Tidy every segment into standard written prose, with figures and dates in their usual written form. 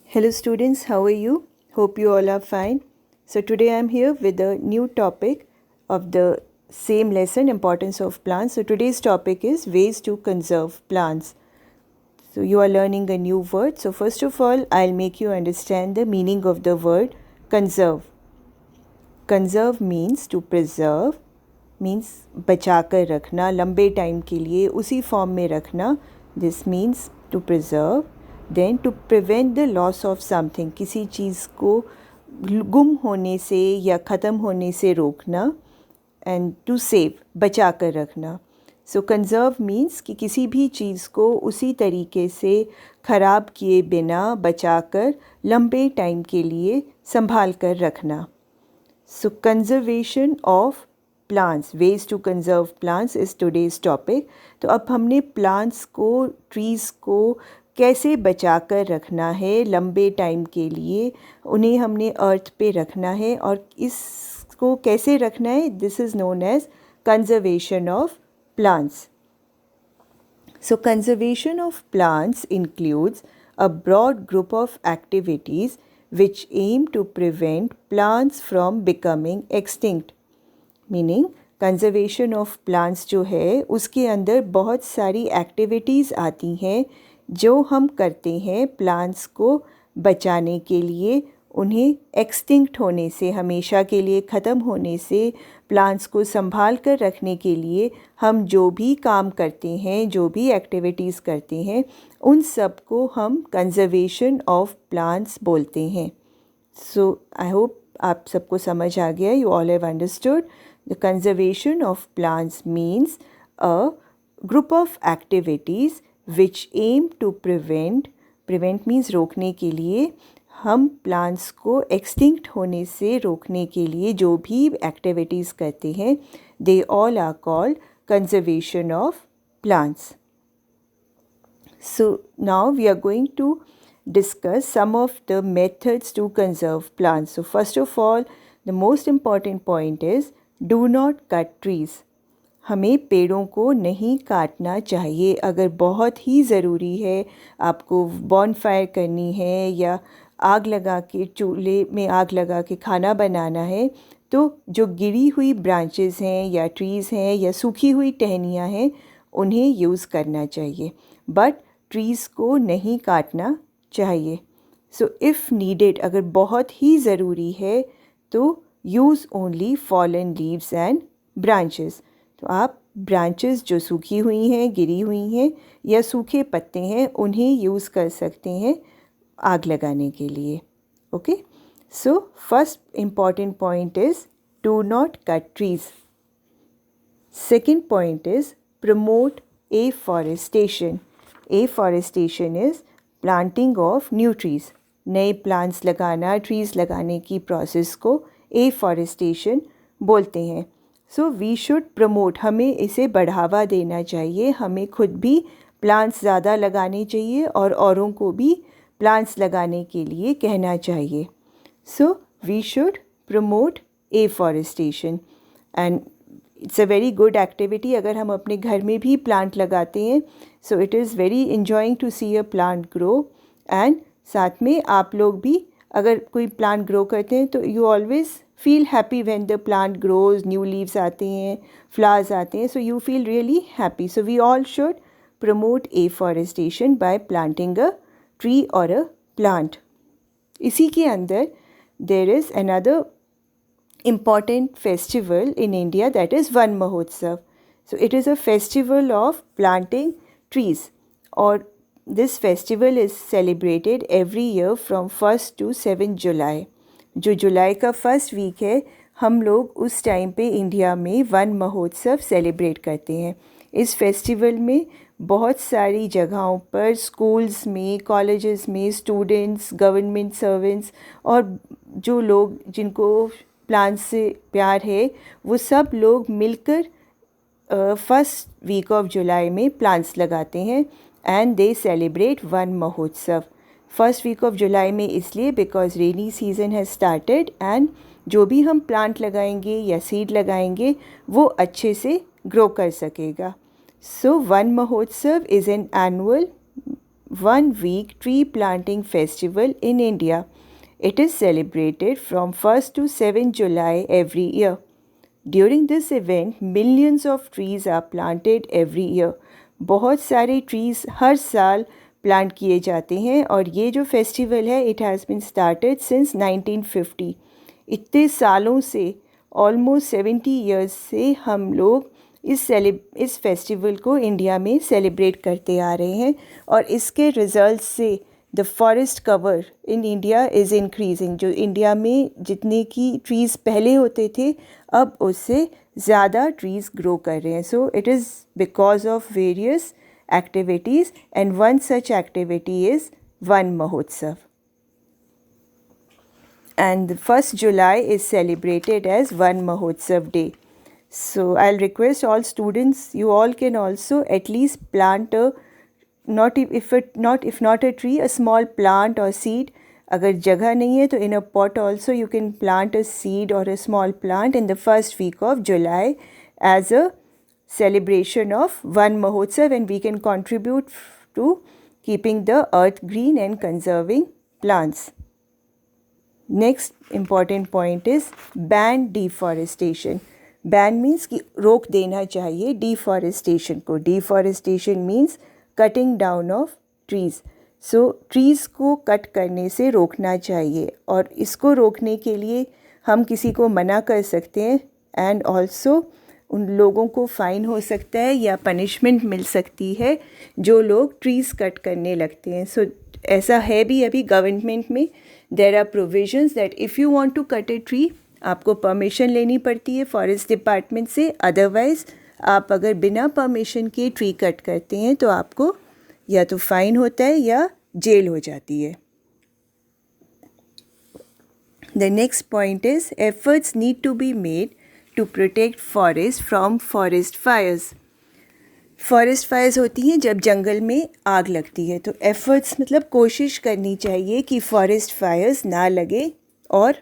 Hello students, how are you? Hope you all are fine. So today I am here with a new topic of the same lesson, importance of plants. So today's topic is ways to conserve plants. So you are learning a new word. So first of all, I'll make you understand the meaning of the word conserve. Conserve means to preserve, means बचा कर रखना, लंबे time के लिए उसी form में रखना. This means to preserve. Then to prevent the loss of something, किसी चीज़ को गुम होने से या ख़त्म होने से रोकना. एंड टू सेव, बचा कर रखना. सो कंजर्व मीन्स कि किसी भी चीज़ को उसी तरीके से ख़राब किए बिना बचा कर लंबे टाइम के लिए संभाल कर रखना. So conservation of plants, ways to conserve plants is today's topic. तो अब हमने प्लांट्स को, ट्रीज़ को कैसे बचा कर रखना है लंबे टाइम के लिए, उन्हें हमने अर्थ पे रखना है और इसको कैसे रखना है, this is known as conservation of plants. So conservation of plants includes a broad group of activities which aim to prevent plants from becoming extinct. Meaning conservation of plants जो है उसके अंदर बहुत सारी एक्टिविटीज़ आती हैं जो हम करते हैं प्लांट्स को बचाने के लिए, उन्हें एक्सटिंक्ट होने से, हमेशा के लिए ख़त्म होने से, प्लांट्स को संभाल कर रखने के लिए हम जो भी काम करते हैं, जो भी एक्टिविटीज़ करते हैं, उन सब को हम कंजर्वेशन ऑफ प्लांट्स बोलते हैं. सो आई होप आप सबको समझ आ गया. You all have understood. The conservation of plants means a group of activities which aim to prevent means रोकने के लिए, हम प्लांट्स को एक्सटिंक्ट होने से रोकने के लिए जो भी एक्टिविटीज़ करते हैं, they all are called conservation of plants. So now we are going to discuss some of the methods to conserve plants. So first of all, the most important point is do not cut trees. हमें पेड़ों को नहीं काटना चाहिए. अगर बहुत ही ज़रूरी है, आपको बॉनफायर करनी है या आग लगा के, चूल्हे में आग लगा के खाना बनाना है, तो जो गिरी हुई ब्रांचेस हैं या ट्रीज़ हैं या सूखी हुई टहनियाँ हैं, उन्हें यूज़ करना चाहिए. बट ट्रीज़ को नहीं काटना चाहिए. सो इफ़ नीडेड, अगर बहुत ही ज़रूरी है, तो use only fallen leaves and branches. तो आप ब्रांचेस जो सूखी हुई हैं, गिरी हुई हैं या सूखे पत्ते हैं, उन्हें यूज़ कर सकते हैं आग लगाने के लिए. Okay. So first important point is do not cut trees. Second point is promote afforestation. Afforestation is planting of new trees. नए प्लांट्स लगाना, ट्रीज़ लगाने की प्रोसेस को एफॉरेस्टेशन बोलते हैं. सो वी शुड प्रमोट, हमें इसे बढ़ावा देना चाहिए. हमें खुद भी प्लांट्स ज़्यादा लगाने चाहिए और औरों को भी प्लांट्स लगाने के लिए कहना चाहिए. So we should promote afforestation and it's a very good activity. अगर हम अपने घर में भी प्लांट लगाते हैं, so it is very enjoying to see a plant grow. And साथ में आप लोग भी अगर कोई प्लांट ग्रो करते हैं तो you always feel happy when the plant grows, new leaves आते हैं, फ्लावर्स आते हैं, so you feel really happy. So we all should promote afforestation by planting a tree और अ प्लांट. इसी के अंदर there is another important festival in India, that is Van Mahotsav. So it is a festival of planting trees, or this festival is celebrated every year from 1st to 7th July. जो जुलाई का first week है, हम लोग उस time पे India में one महोत्सव celebrate करते हैं. इस फेस्टिवल में बहुत सारी जगहों पर, स्कूल्स में, कॉलेजेस में, स्टूडेंट्स, गवर्नमेंट सर्वेंट्स और जो लोग जिनको प्लांट्स से प्यार है, वो सब लोग मिलकर फर्स्ट वीक ऑफ जुलाई में प्लांट्स लगाते हैं एंड दे सेलिब्रेट वन महोत्सव. फर्स्ट वीक ऑफ जुलाई में इसलिए because rainy season has started and जो भी हम प्लांट लगाएंगे या सीड लगाएंगे वो अच्छे से ग्रो कर सकेगा. सो वन महोत्सव is an annual one-week tree planting festival in India. It is celebrated from 1st to 7th July every year. During this event, millions of trees are planted every year. बहुत सारे trees हर साल plant किए जाते हैं और ये जो festival है it has been started since 1950. इतने सालों से ऑलमोस्ट 70 ईयर्स से हम लोग इस फेस्टिवल को इंडिया में सेलिब्रेट करते आ रहे हैं और इसके रिजल्ट से the forest cover in India is increasing. जो इंडिया में जितने की ट्रीज़ पहले होते थे अब उससे ज़्यादा ट्रीज़ ग्रो कर रहे हैं. So it is because of various activities, and one such activity is Van Mahotsav. And the 1st July is celebrated as Van Mahotsav Day. So I'll request all students, you all can also at least plant a if not a tree, a small plant or seed. अगर जगह नहीं है तो in a pot also you can plant a seed or a small plant in the first week of July as a celebration of Van Mahotsav, and we can contribute to keeping the earth green and conserving plants. Next important point is ban deforestation. Ban means कि रोक देना चाहिए deforestation को. Deforestation means cutting down of trees. So trees को cut करने से रोकना चाहिए और इसको रोकने के लिए हम किसी को मना कर सकते हैं and also उन लोगों को फ़ाइन हो सकता है या पनिशमेंट मिल सकती है जो लोग ट्रीज़ कट करने लगते हैं. सो ऐसा है भी अभी गवर्नमेंट में there are provisions that if you want to cut a tree आपको परमिशन लेनी पड़ती है फॉरेस्ट डिपार्टमेंट से. अदरवाइज़ आप अगर बिना परमिशन के ट्री कट करते हैं तो आपको या तो फ़ाइन होता है या जेल हो जाती है. The next point is efforts need to be made to protect forest from forest fires. Forest fires होती हैं जब जंगल में आग लगती है. तो एफ़र्ट्स मतलब कोशिश करनी चाहिए कि फॉरेस्ट फायर्स ना लगे और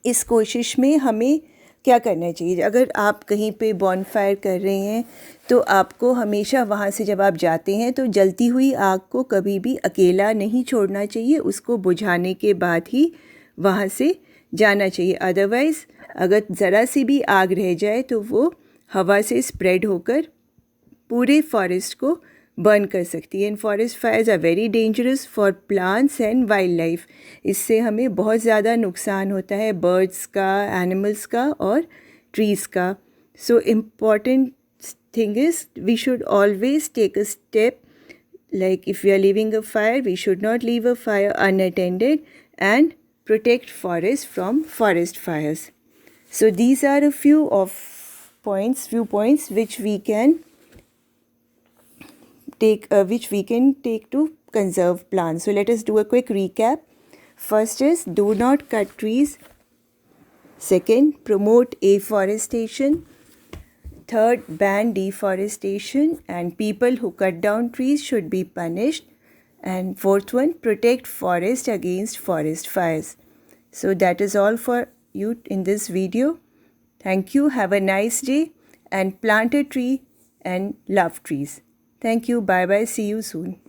इस कोशिश में हमें क्या करना चाहिए. अगर आप कहीं पे बॉनफायर कर रहे हैं तो आपको हमेशा वहाँ से जब आप जाते हैं तो जलती हुई आग को कभी भी अकेला नहीं छोड़ना चाहिए. उसको बुझाने के बाद ही वहाँ से जाना चाहिए. अदरवाइज़ अगर ज़रा सी भी आग रह जाए तो वो हवा से स्प्रेड होकर पूरे फॉरेस्ट को बर्न कर सकती है. And forest fires are very dangerous for plants and wildlife. इससे हमें बहुत ज़्यादा नुकसान होता है बर्ड्स का, एनिमल्स का और ट्रीज़ का. So important thing is we should always take a step like if we are leaving a fire we should not leave a fire unattended and protect forests from forest fires. So these are a few points which we can take to conserve plants. So let us do a quick recap. First is do not cut trees. Second, promote afforestation. Third, ban deforestation and people who cut down trees should be punished. And fourth one, protect forest against forest fires. So that is all for you in this video. Thank you. Have a nice day and plant a tree and love trees. Thank you. Bye bye. See you soon.